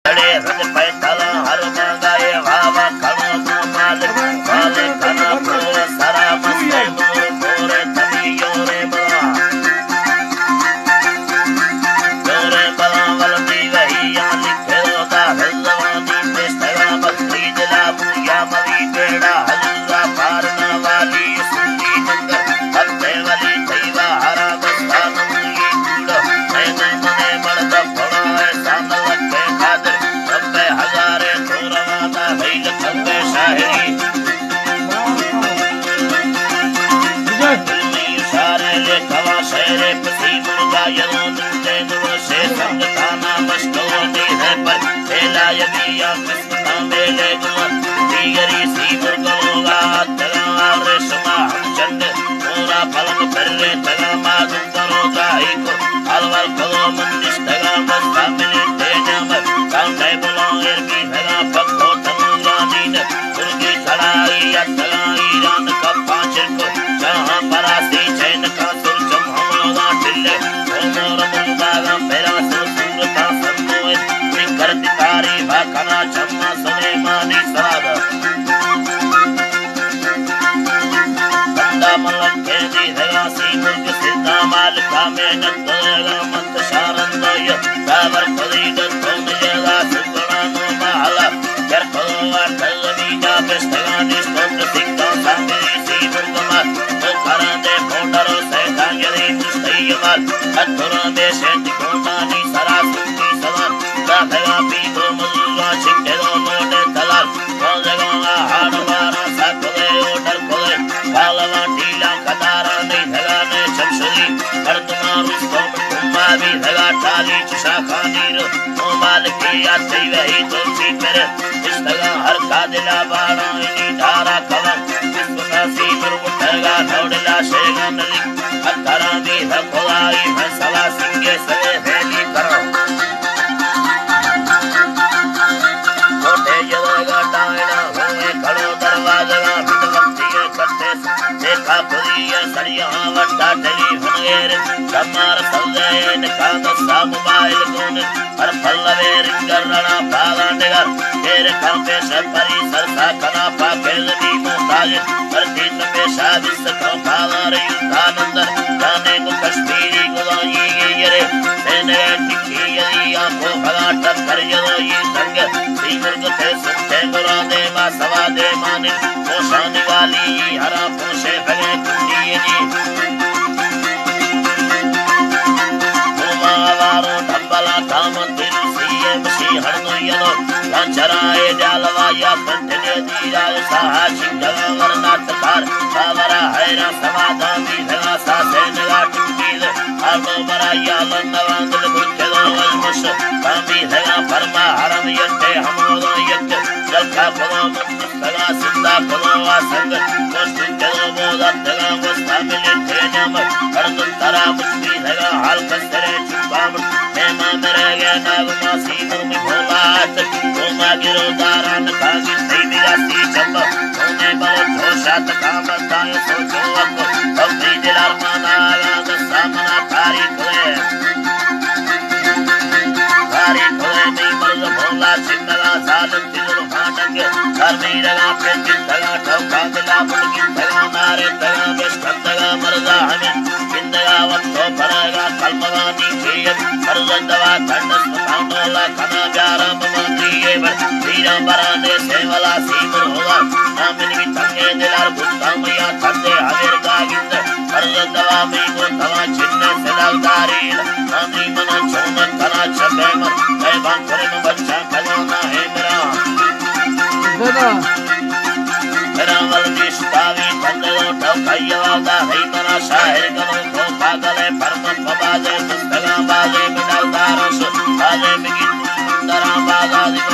तड़े रज पैतला हर मंगाए वावा खनो माल वाले खना को सारा मस्ते मोरे तभी योरे बला वलती वही या लिखे होता हल्लवानी पेस्तगा बकरी जला बुया मवी बेड़ा हल्ला पारना वाली सुंदी नंगर हल्ते वाली थैवा हरा बस्ता नमुई कूड़ा मैंने मने मर्दा पड़ा है सांदल के खादर रब्बे हजारे तोरवादा भई लखंगे शाहरी सारे ले कवा शेरे पसी मुर्गा यलों दुंदे नुवशे संग थाना मस्तोनी है पर तेला यबिया किस्मता मेले गुआ दीगरी सी मुर्गोगा तगा रेशमा हम चंद पूरा पलंग परले तगा मादुम करोगा को अलवर कलो मंदिस तगा मस्ता मिले तेजा मत कांटे बुलाओ एरबी तगा पक्को तमुगा नीन मुर्गी खड़ाई या तगा ईरान का पांचर को जहां परासी चैन का सुर जम हमलोगा टिल्ले मोर मुंगागा मेरा सुर सुरता संतोय निकर दिकारी भाकना चम्मा सुने मानी सादा बंदा मलक के दी हैगा सी मुर्ग सिद्धा मालिका में नंदगा मंत शारंदय दावर पदी दत्तो मिलेगा सुगना नो महला कर पवा कलवी जा बेस्तगा निस्तोत्र सिक्का सांगरी सी मुर्गमा तो करांदे फोटरो से दांगरी मुस्तयमाल अतुरा दे शेंट कोटानी सरा सुंदी सवार दाधगा पी दो मजुरा छिके दो मोटे तलाल मोजगा हाड़वारा साकोले ओडर कोले बालवा टीला कतारा नहीं धगा ने चमसरी मर्दमा रुस्तो तुम्मा भी धगा टाली शाखा नीर मोबाल के आते वही तुलसी मेरे इस धगा हर कादिला बाड़ा इनी धारा कलम इसका सी मुर्गुठगा नौडला शेगा नली अतरा भी धकोलाई है सला सिंगे सवे फैली करो छोटे जगह डायना हुए खड़ो दरवाजा बिदवंती के कट्टे देखा पुरिया सरिया वट्टा टेलीफोन गेर समार सल्लेन कांद सा मोबाइल कोन हर पल्लवे रिंगरना पालांडेगर तेरे कांपे सरपरी सरसा कना पाकेल दी मोताज करती तपे शादिस को पालार युद्धानंदर जाने को कश्मीरी गुलाई ये मैंने टिकी यही आंखों भला टक्कर यलो ये संग सीमर्ग थे सुनते गुरा दे मा सवा दे माने पोषाने वाली हरा पोषे भगे कुंडी जी वारो धंबला कामतिन सीए मसी हरनो yellow लांचराए जालवाया कंठने दीराल Saha single वरनाथ car Savara हैरा समाधानी धगा सासे नगा टुकील आलो बराया लंदवांगल गुचलो अलमुस कामी धगा फरमा हरम यते हमोदो यत जलका फलो मुस्तगा सिंदा फलो वासंग कोस्ति जलो मोदा धगा वस्ता मिले तेजम करदुन तरा मुस्ती धगा हाल कसरे चुपाम हेमा मेरे नागमा सी मुर्मी भोलात ओमा गिरो दारान कागी सैदी राती चंब ओने बलो जोशात कामताय सोचो अको अपनी दिलार माना आगाद सामना तारी खोए नहीं मर्द भोला चिन्नला सालम तिलु भाटंग धर्मी रगा पेंजिन तगा ठोका दिला बुलगिन तगा नारे तगा बेस्कंदगा मर्दा हमें चिंदगा वक्तो परागा कल्मवानी चेयत मर्दंदवा खंडस मकांडोला खना जारा ममानी येवर वीरा बराने सेवला सीमुर होगा नामिन भी तंगे दिलार बुत्ता मैया तंदे हवेर गागिंद मर्दंदवा में को तवा चिन्ने सेलावदारील नामी मना चौमन कना चबेमन मैं बांकरे में बच्चा खजाना है मेरा मेरा वल्दी स्तावी तंगलो ठोकायवादा है मना शाहिर कनो को पागले परमन बाजे मुस्तगा बाजे मिनल दारस बाजे मिगिन दरा बागादी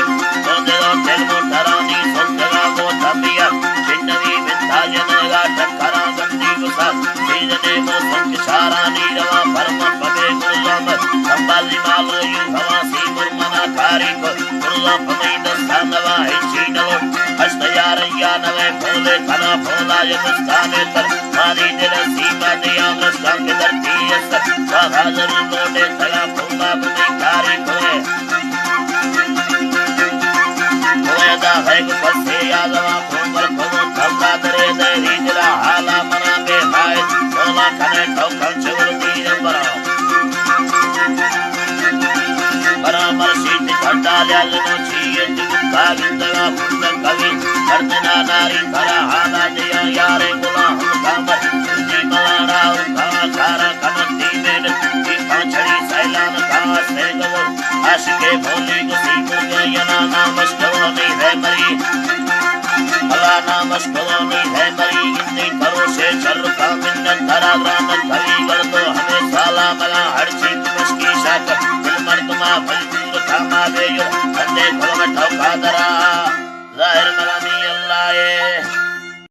तो देलो तेलमो तरानी संतगा को तबिया चिन्नवी विंधाजनगा टकरा गंदी गुसा सीजने मो संक सारा नीरवा परमन बबे गुलाम संबाली मालो यू हवा सी मुर्मना कारी को गुलाम पमई दस्तानवा है चीनलो हस्तयारया नवे फूले कना फूला यमुस्ताने तर मारी दिल सीमा दिया मस्तांग धरती सर साधारण लोटे तला फूला बनी कारी कोए वेदा है गुस्से यादवा कुंभर कुंभ थल्ला दरे दे जरा हाला मना के हाय सोला कने ठोकर चवरती बरा बराबर सीट खड्डा ल्यालनो छिए जुका गिंदगा पुंद कवि करतना नारी करा हाला दिया यारे गुलाम कामर जी मलाना उठा खारा कमती में की पाछड़ी सैलान का से गवर आशिके भोली गुसी मुझे यना नामस्करो नहीं है मरी भला नामस्करो नहीं है मरी इतनी करो से चर का मिन्नत धरा ग्राम कवि कर तो हमें साला मला हरची मुस्की शाक दिलमन तुमा भलपूर थामा बेयो अंधे घोल में ठोका दरा जाहिर मलानी अल्लाह